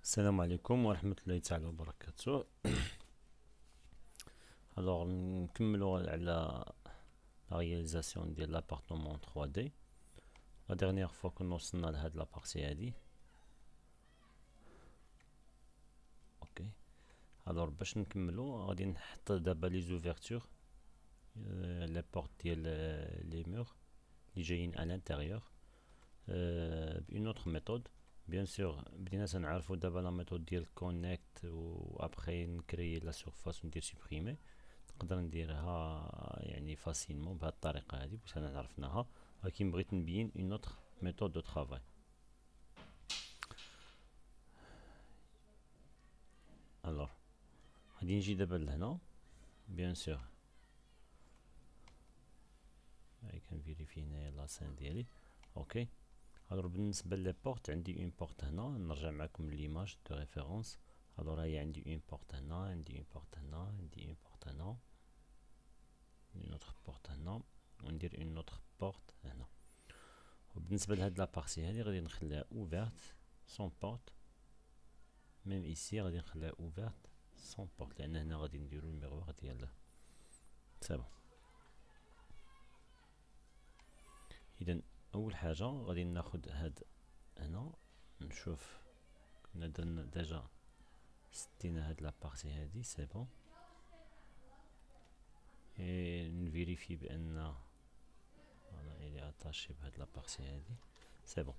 السلام عليكم ورحمة الله تعالى وبركاته. alors نكملوا على la réalisation ديال l'appartement 3D. la dernière fois كنا وصلنا لهاد لا بارتي هادي. اوكي alors باش نكملوا غادي نحط دابا لي زوفرتور لي بورت ديال لي مور اللي جايين à l'intérieur بune autre méthode. Bien sûr, بدينا تنعرفوا دابا لا ميثود ديال كونيكت و ابخي نكري لا سورفاس وندير سوبريمي. نقدر نديرها يعني فاسيلمون بهذه الطريقه هذه باش انا عرفناها، ولكن بغيت نبين اون اوتر ميثود دو طرافاي. الوغ غادي نجي دابا لهنا بيان سور هاي كنفيريفي هنايا لاسين ديالي. اوكي الوغ بالنسبه لي بورت عندي اون بورت هنا، نرجع معكم ليماج دو ريفيرونس. الوغ هاي عندي اون بورت هنا، عندي اون بورت هنا، عندي اون بورت هنا، اون اوتر بورت هنا، وندير اون اوتر بورت هنا. وبالنسبه لهاد لابارتي هادي غادي نخليها اوفيرت سون بورت، ميم ايسي غادي نخليها اوفيرت سون بورت، لان هنا غادي نديرو الميغوار ديال سي بون. اذا اول حاجه غادي ناخد هاد هنا نشوف كنا درنا ديجا ستينا هاد لابارتي هادي سي بون، اي نفيريفي بان فوالا الي اتاشي بهاد لابارتي هادي سي بون.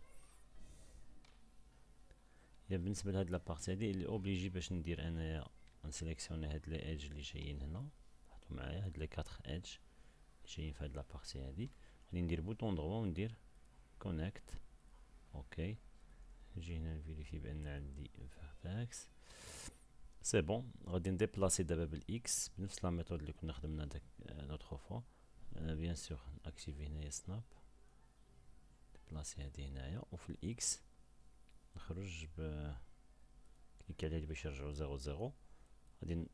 بالنسبه لهاد لابارتي هادي اللي اوبليجي باش ندير انايا نسيليكسيوني هاد لي ايدج اللي جايين هنا، لاحظتوا معايا هاد لي 4 ايدج اللي جايين في هاد لابارتي هادي. غادي ندير بوطون دروا وندير كونيكت. اوكي نجي هنا نفيريفي بان عندي فيرتكس سي بون. غادي نديبلاسي دابا بالاكس بنفس لا ميثود اللي كنا خدمنا داك نوتخ فوا. بيان سور اكتيفي هنايا سناب، ديبلاسي هادي هنايا، وفي الاكس نخرج ب كليك عليه باش يرجعو 0 0. غادي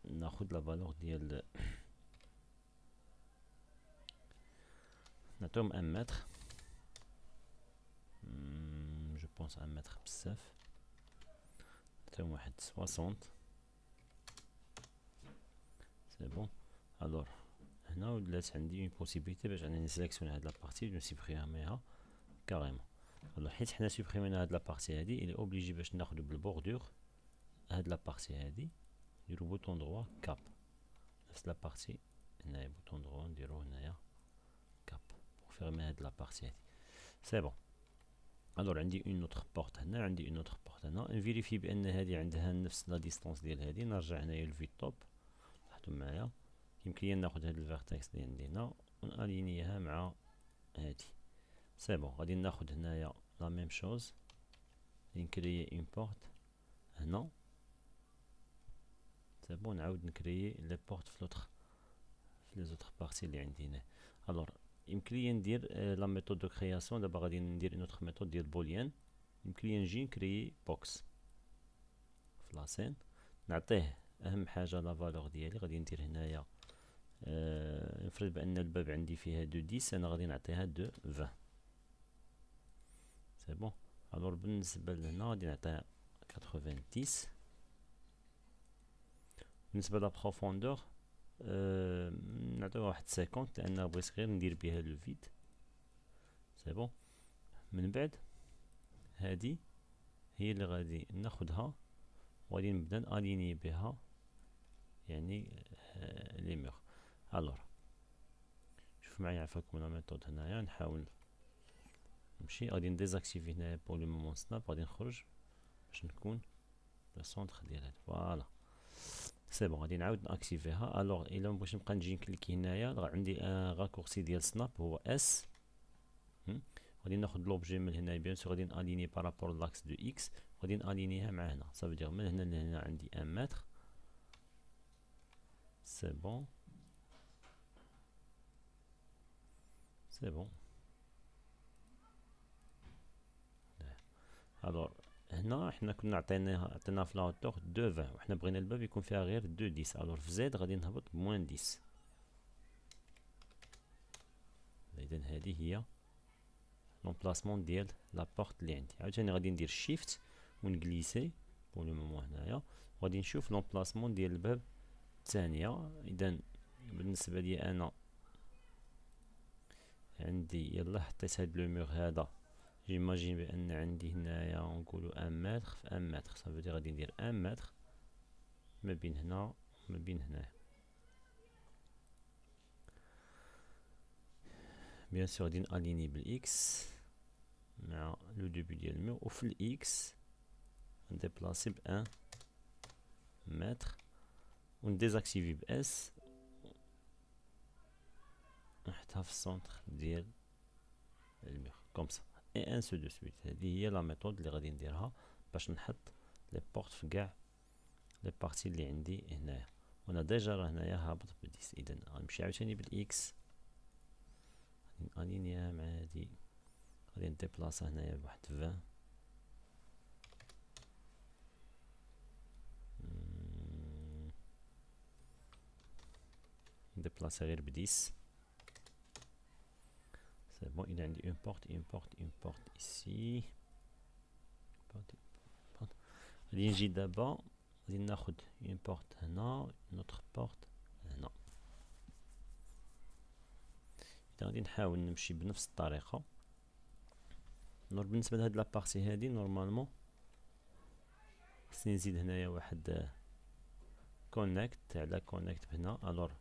ناخد لا فالور ديال نعطيهم 1 متر، جو بونس 1 متر بزاف، نعطيهم واحد 60 سي بون. الوغ هنا ولات عندي اون بوسيبيليتي باش انني نسيليكسيوني هاد لابارتي و نسيبريميها كاريمون. الوغ حيت حنا سوبريمينا هاد لابارتي هادي الي اوبليجي باش ناخدو بالبوردور هاد لابارتي هادي نديرو بوطون دروا كاب، نفس لابارتي هنايا بوطون دروا نديرو هنايا كاب بور فيرمي هاد لابارتي هادي سي بون. الوغ عندي اون اوتر بورت هنا، عندي اون اوتر بورت هنا، نفيريفي بان هادي عندها نفس لا ديستونس ديال هادي. نرجع هنايا لفي توب، لاحظتوا معايا يمكن لي ناخد هاد الفيرتكس اللي عندي هنا ونالينيها مع هادي سي بون. غادي ناخد هنايا لا ميم شوز، نكريي اون بورت هنا سي بون، نعاود نكريي لي بورت في لوطخ في لي زوطخ بارتي اللي عندي هنا. الوغ يمكن لي ندير لا ميثود دو كرياسيون. دابا غادي ندير اون اوتر ميثود ديال بوليان. يمكن لي نجي نكريي بوكس في لاسين، نعطيه اهم حاجه لا فالور ديالي. غادي ندير هنايا نفرض بان الباب عندي فيها دو 10، انا غادي نعطيها دو 20 سي بون. الوغ بالنسبه لهنا غادي نعطيها 90. بالنسبه لا بروفوندور نعطيوها واحد 50 لان بغيت غير ندير بها لو فيد سي بون. من بعد هادي هي اللي غادي ناخدها وغادي نبدا ناليني بها يعني لي مور. الوغ شوف معايا عفاكم لا ميثود هنايا، نحاول نمشي. غادي نديزاكتيفي هنايا بور لو مومون سناب، غادي نخرج باش نكون لو سونتر ديال هاد فوالا سي بون. غادي نعاود ناكتيفيها. الوغ الا مبغيتش نبقى نجي نكليكي هنايا عندي ان راكورسي ديال سناب هو اس. غادي ناخد لوبجي من هنا بيان سور غادي ناليني بارابور لاكس دو اكس، غادي نالينيها مع هنا صافي دير من هنا لهنا عندي 1 متر سي بون سي بون. الوغ هنا حنا كنا عطيناها في لا هوتور دو 20 وحنا بغينا الباب يكون فيها غير دو 10. الوغ في زد غادي نهبط بموان 10. اذا هذه هي لومبلاسمون ديال لا بورت اللي عندي. عاوتاني غادي ندير شيفت ونجليسي بور لو مومون هنايا. غادي نشوف لومبلاسمون ديال الباب الثانية. اذا بالنسبة لي انا عندي يلا حطيت هاد لو مور هذا، جيماجين بان عندي هنايا نقولو 1 متر في 1 متر، صافي غادي ندير 1 متر ما بين هنا وما بين هنايا. بيان سور غادي ناليني بالاكس مع لو دوبي ديال المور، وفي الاكس نديبلاسي ب 1 متر ونديزاكتيفي ب اس، نحطها في السونتر ديال الميغ كوم سا اي ان سو دو سويت. هذه هي لا ميثود اللي غادي نديرها باش نحط لي بورت في كاع لي بارتي اللي عندي هنايا. وانا ديجا راه هنايا هابط ب 10. اذا غنمشي عاوتاني بالاكس غادي نالينيها مع هادي، غادي نديبلاصا هنايا بواحد 20، نديبلاصا غير ب 10. C'est bon, il a une porte ici. غادي نجي دابا غادي ناخد une porte هنا، une autre porte هنا. إذا غادي نحاول نمشي بنفس الطريقة. بالنسبة لهاد لابارتي هادي نورمالمون خصني نزيد هنايا واحد كونيكت على كونيكت هنا. الوغ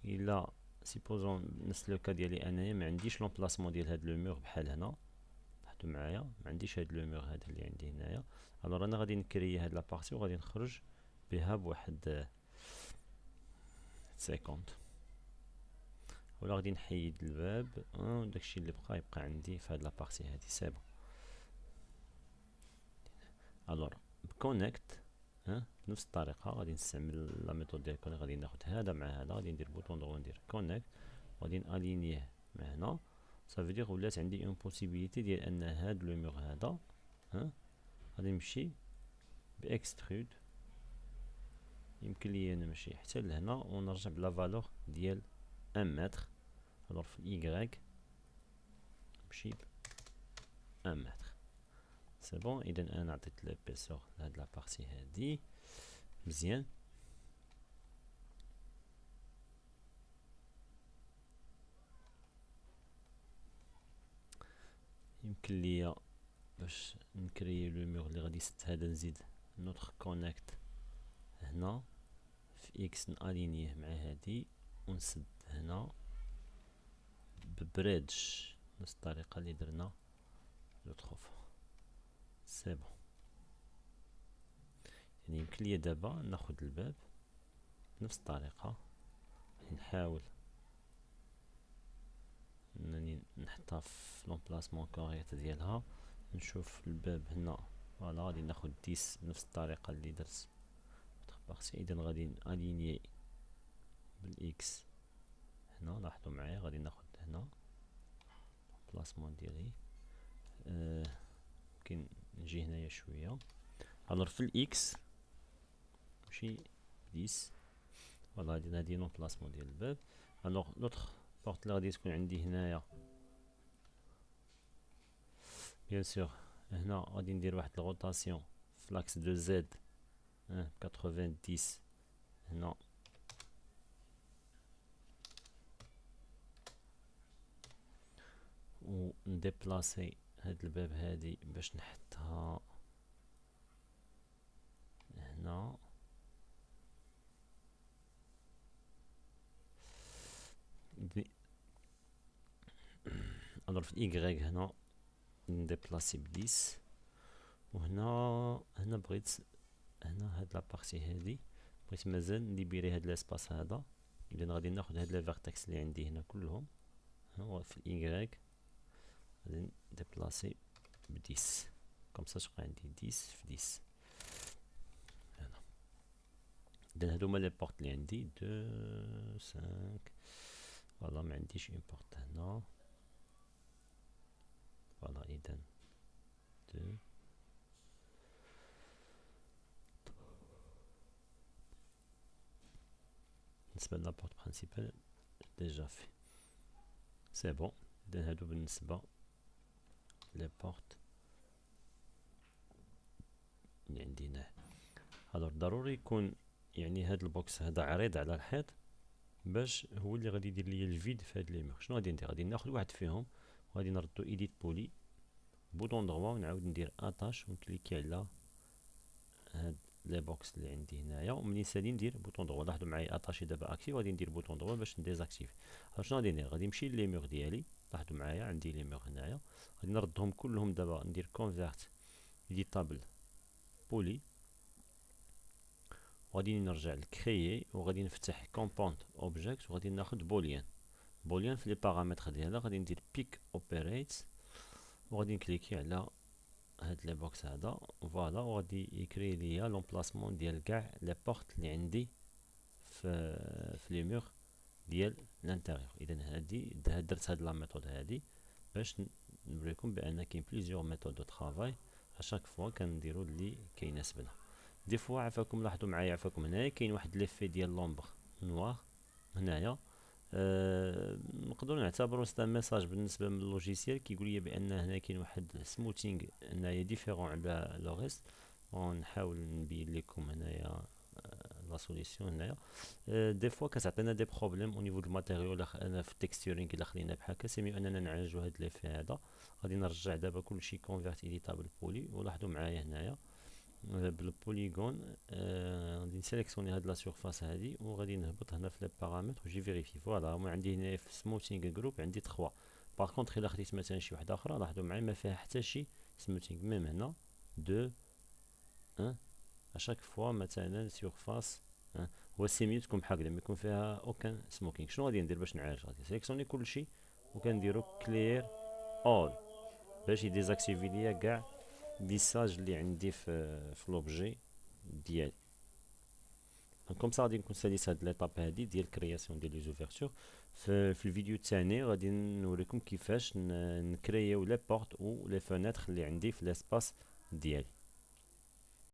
إلا سيبوزون نفس لو كا ديالي انايا ما عنديش لومبلاسمون ديال هاد لو مور بحال هنا، لاحظتوا معايا ما عنديش هاد لو مور هذا اللي عندي هنايا. الوغ انا غادي نكري هاد لابارتي وغادي نخرج بها بواحد 50، ولا غادي نحيد الباب وداكشي اللي بقى يبقى عندي في هاد لابارتي هادي. سي بون. الوغ بكونيكت بنفس الطريقه غادي نستعمل لا ميثود ديال كونيكت. غادي ناخد هذا مع هذا، غادي ندير بوطون درو ندير كونيكت، غادي نالينيه مع هنا. صافي دير ولات عندي اون بوسيبيليتي ديال ان هاد لو مور هذا غادي نمشي باكسترود، يمكن ليا نمشي حتى لهنا ونرجع بلا فالور ديال 1 متر. الوغ في الايكغيك نمشي ب 1 متر. سي بون. اذا انا عطيت لابيسور لهاد لابارتي هادي مزيان. يمكن ليا باش نكري لو مور اللي غادي يسد هذا نزيد نوتر كونيكت هنا في اكس، نالينيه مع هادي ونسد هنا ببريدج نفس الطريقه اللي درنا لوطخ فوا. سي بون. يعني يمكن ليا دابا ناخد الباب بنفس الطريقه، نحاول انني نحطها في لومبلاسمون كوريكت ديالها. نشوف الباب هنا فوالا غادي ناخد 10 بنفس الطريقه اللي درت بارتي. اذا غادي ناليني بالاكس هنا، لاحظوا معايا غادي ناخد هنا بلاسمون ديالي. يمكن نجي هنايا شويه. الوغ في الاكس نمشي 10 فوالا هادي نو بلاسمون ديال الباب. الوغ لوطخ بورت اللي غادي تكون عندي هنايا بيان سور هنا غادي ندير واحد الروتاسيون في لاكس دو زد 90 هنا، و نديبلاسي هاد الباب هادي باش نحطها هنا. الوغ في الايكغيك هنا نديبلاسي ب 10، وهنا بغيت هنا هاد لابارتي هادي بغيت مازال نليبيري هاد لاسباس هذا. اذا غادي ناخد هاد لي فيرتكس اللي عندي هنا كلهم في الايكغيك غادي نديبلاسي ب 10 كوم سا تبقى عندي 10 في 10 هنا. اذا هادو هما لي بورت اللي عندي 2 5 فوالا. ما عنديش اون بورت هنا فوالا. اذا 2 بالنسبه لابورت برينسيبال ديجا في. سي بون. اذا هادو بالنسبه لي بورت اللي عندي هنا. الوغ ضروري يكون يعني هاد البوكس هذا عريض على الحيط باش هو اللي غادي يدير لي الفيد في هاد لي ميغ. شنو غادي ندير؟ غادي ناخذ واحد فيهم وغادي نردو ايديت بولي بوطون دغوا ونعاود ندير اتاش ونكليكي على هاد لي بوكس اللي عندي هنايا، وملي نسالي ندير بوطون دغوا. لاحظوا معايا اتاشي دابا اكتيف، غادي ندير بوطون دغوا باش نديزاكتيف. شنو غادي ندير؟ غادي نمشي لي ميغ ديالي، لاحظوا معايا عندي لي ميغ هنايا، غادي نردهم كلهم دابا، ندير كونفيرت ايديتابل بولي، وغادي نرجع لكريي وغادي نفتح كومبوند اوبجيكت وغادي ناخذ بوليان. بوليان في لي بارامتر ديالها غادي ندير بيك اوبيريت وغادي نكليكي على هاد لي بوكس هذا فوالا، وغادي يكري ليا لومبلاسمون ديال كاع لي بورت اللي عندي في لي ميغ ديال لانتيريور. اذا هادي درت هاد لا ميثود هادي باش نوريكم بان كاين بليزيور ميثود دو ترافاي اشاك فوا كنديرو اللي كيناسبنا. دي فوا عفاكم لاحظوا معايا، عفاكم هنايا كاين واحد ليفي ديال لومبر نوار هنايا، نقدروا نعتبروا سي ميساج بالنسبه من اللوجيسيال كيقول لي بان هنا كاين واحد سموتينغ هنايا ديفيرون على لو ريست، ونحاول نبين لكم هنايا لا سوليسيون هنايا. دي فوا كتعطينا دي بروبليم او نيفو دو الماتيريو انا في التكستورينغ الا خلينا بحال هكا، سي ميو اننا نعالجوا هاد ليفي هذا. غادي نرجع دابا كلشي كونفيرت ايديتابل بولي، ولاحظوا معايا هنايا بالبوليغون غادي نسيليكسيوني هاد لا سيرفاس هادي وغادي نهبط هنا في لي بارامتر وجي فيريفي. فوالا هما عندي هنا في سموتينغ جروب عندي 3. باغ كونطخ الا خديت مثلا شي وحده اخرى لاحظوا معايا ما فيها حتى شي سموتينغ، ميم هنا 2 1 اشاك فوا مثلا سيرفاس هو سي ميو تكون بحال هكذا ما يكون فيها اوكان سموكينغ. شنو غادي ندير باش نعالج؟ غادي سيليكسيوني كلشي وكنديرو كلير اول باش يديزاكتيفي ليا كاع ليساج اللي عندي في لوبجي ديالي. كوم سا غادي نكون ساليت هاد ليطاب هادي ديال كرياسيون ديال لي زوفيرتور. في الفيديو الثاني غادي نوريكم كيفاش نكرييو لي بورت و لي فونيتر اللي عندي في لاسباس ديالي.